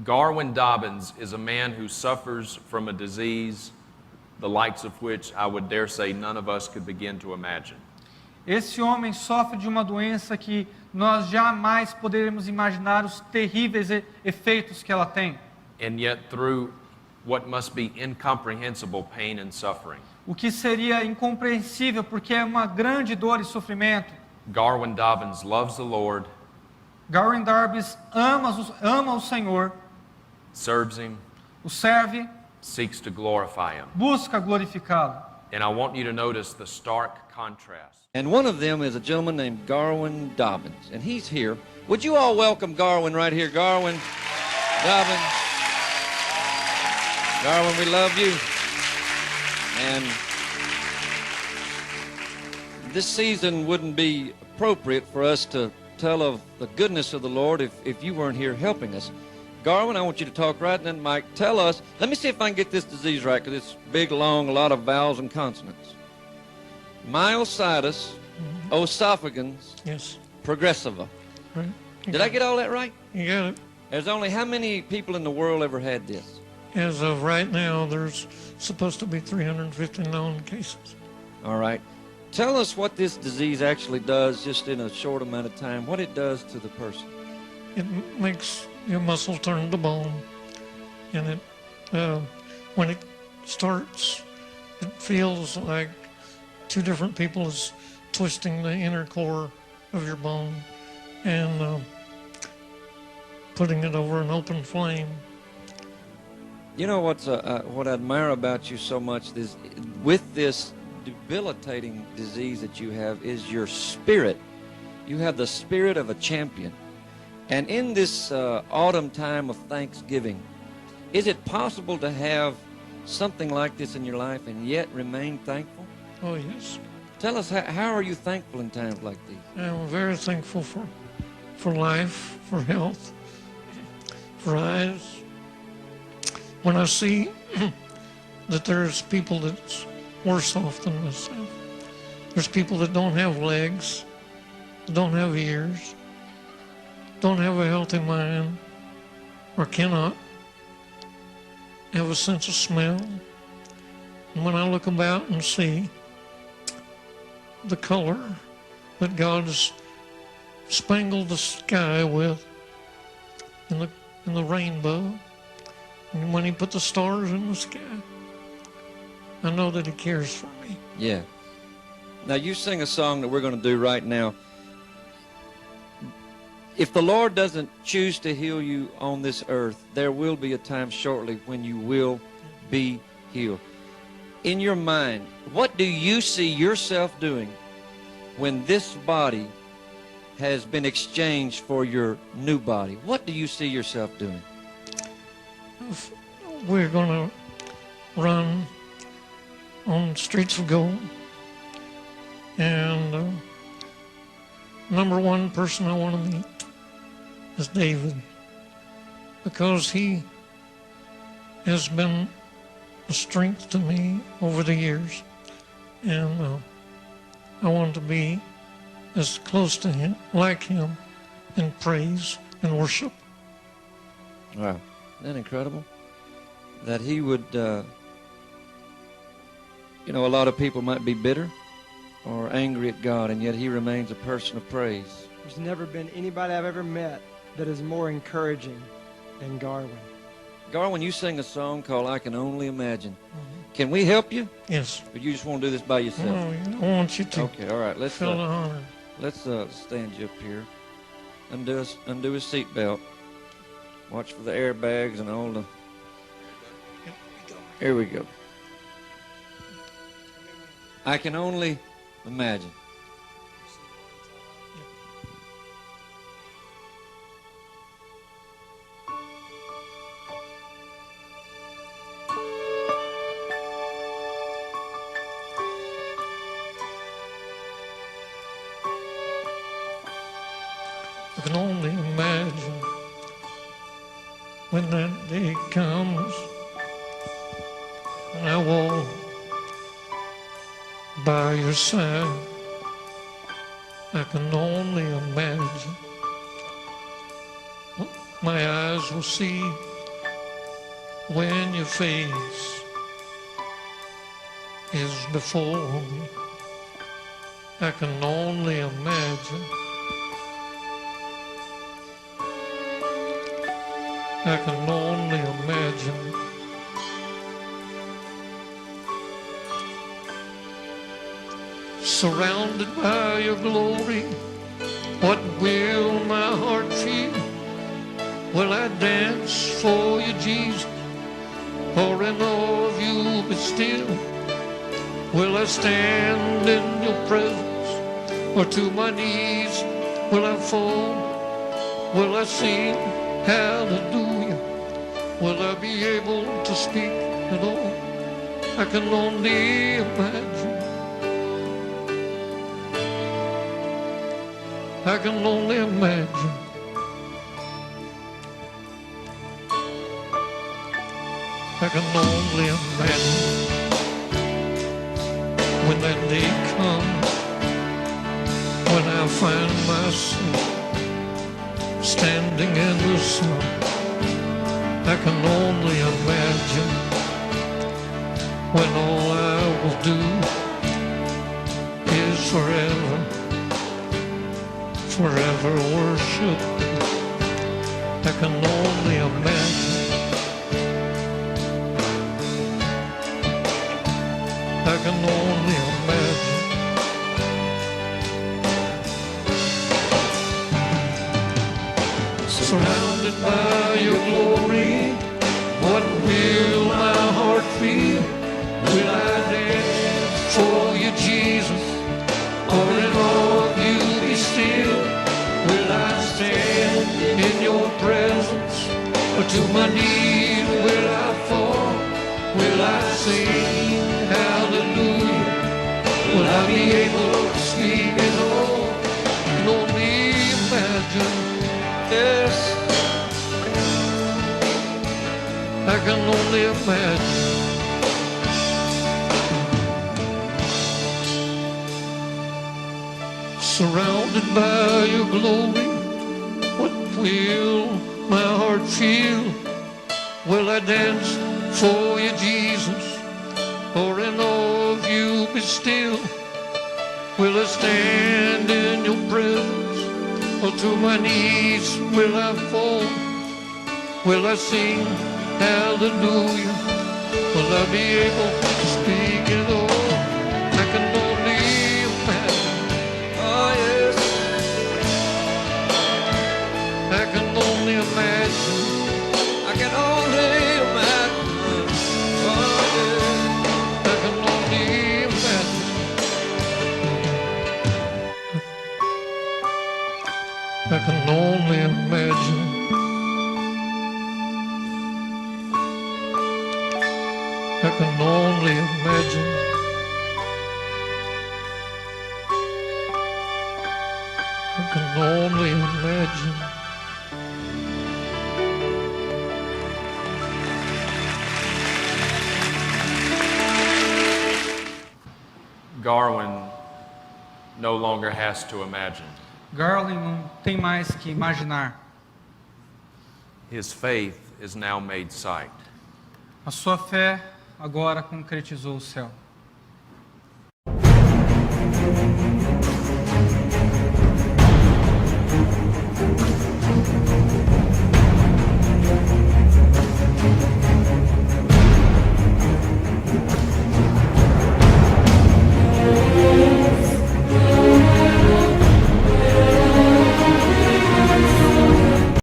Garwin Dobbins is a man who suffers from a disease the likes of which I would dare say none of us could begin to imagine. Esse homem sofre de uma doença que nós jamais poderemos imaginar os terríveis efeitos que ela tem. And yet through what must be incomprehensible pain and suffering, O que seria incompreensível porque é uma grande dor e sofrimento. Garwin Dobbins loves the Lord, Garwin Dobbins ama o Senhor, serves Him, o serve, seeks to glorify Him. busca glorificá-lo. And I want you to notice the stark contrast. And one of them is a gentleman named Garwin Dobbins, and he's here. Would you all welcome Garwin right here? Garwin Dobbins. Garwin, we love you. And this season wouldn't be appropriate for us to tell of the goodness of the Lord if you weren't here helping us. Garwin, I want you to talk right in, Mike. Tell us, let me see if I can get this disease right, because it's big, long, a lot of vowels and consonants. Myositis, oesophagus, Yes. progressiva. Right. Did I get all that right? You got it. There's only how many people in the world ever had this? As of right now, there's supposed to be 350 known cases. All right. Tell us what this disease actually does, just in a short amount of time, what it does to the person. It makes your muscle turn to bone, and when it starts, it feels like two different people is twisting the inner core of your bone and putting it over an open flame. You know what I admire about you so much is with this debilitating disease that you have is your spirit. You have the spirit of a champion. And in this autumn time of Thanksgiving, is it possible to have something like this in your life and yet remain thankful? Oh, yes. Tell us, how are you thankful in times like these? I'm very thankful for life, for health, for eyes. When I see that there's people that's worse off than myself, there's people that don't have legs, don't have ears, don't have a healthy mind, or cannot have a sense of smell. And when I look about and see the color that God has spangled the sky with in the rainbow, and when He put the stars in the sky, I know that He cares for me. Yeah. Now you sing a song that we're going to do right now. If the Lord doesn't choose to heal you on this earth, there will be a time shortly when you will be healed. In your mind, what do you see yourself doing when this body has been exchanged for your new body? What do you see yourself doing? We're going to run on streets of gold, and number one person I want to meet is David, because he has been a strength to me over the years, and I want to be as close to him, like him, in praise and worship. Wow, isn't that incredible? That he would, you know, a lot of people might be bitter or angry at God, and yet he remains a person of praise. There's never been anybody I've ever met that is more encouraging than Garwin. Garwin, you sing a song called I Can Only Imagine. Mm-hmm. Can we help you? Yes. Or you just want to do this by yourself? No, I want you to. Okay, all right. Let's feel the honor. Let's stand you up here. Undo his seatbelt. Watch for the airbags and all the... Here we go. I can only imagine. I can only imagine when that day comes and I walk by your side. I can only imagine. My eyes will see when your face is before me. I can only imagine. I can only imagine. Surrounded by your glory, what will my heart feel? Will I dance for you, Jesus, or in awe of you be still? Will I stand in your presence, or to my knees will I fall? Will I sing hallelujah? Will I be able to speak at all? I can only imagine. I can only imagine. I can only imagine when that day comes, when I find myself standing in the sun. I can only imagine when all I will do is forever worship. I can only imagine. I can only imagine. Surrounded by your glory, what will my heart feel? Will I dance for you, Jesus, or in awe of you be still? Will I stand in your presence, or to my knees will I fall? Will I sing hallelujah? Will I be able to speak at all? I can only imagine. Yes, I can only imagine. Surrounded by your glory, what will my heart feel? Will I dance for you, Jesus, or in awe of you be still? Will I stand in your presence, or to my knees will I fall? Will I sing hallelujah? Will I be able to speak at all? I can only imagine. Oh yes, I can only imagine. I can only imagine. Oh yeah, I can only imagine. I can only imagine. I can only imagine. I can only imagine. Garwin no longer has to imagine. Garwin não tem mais que imaginar. His faith is now made sight. A sua fé agora concretizou o céu.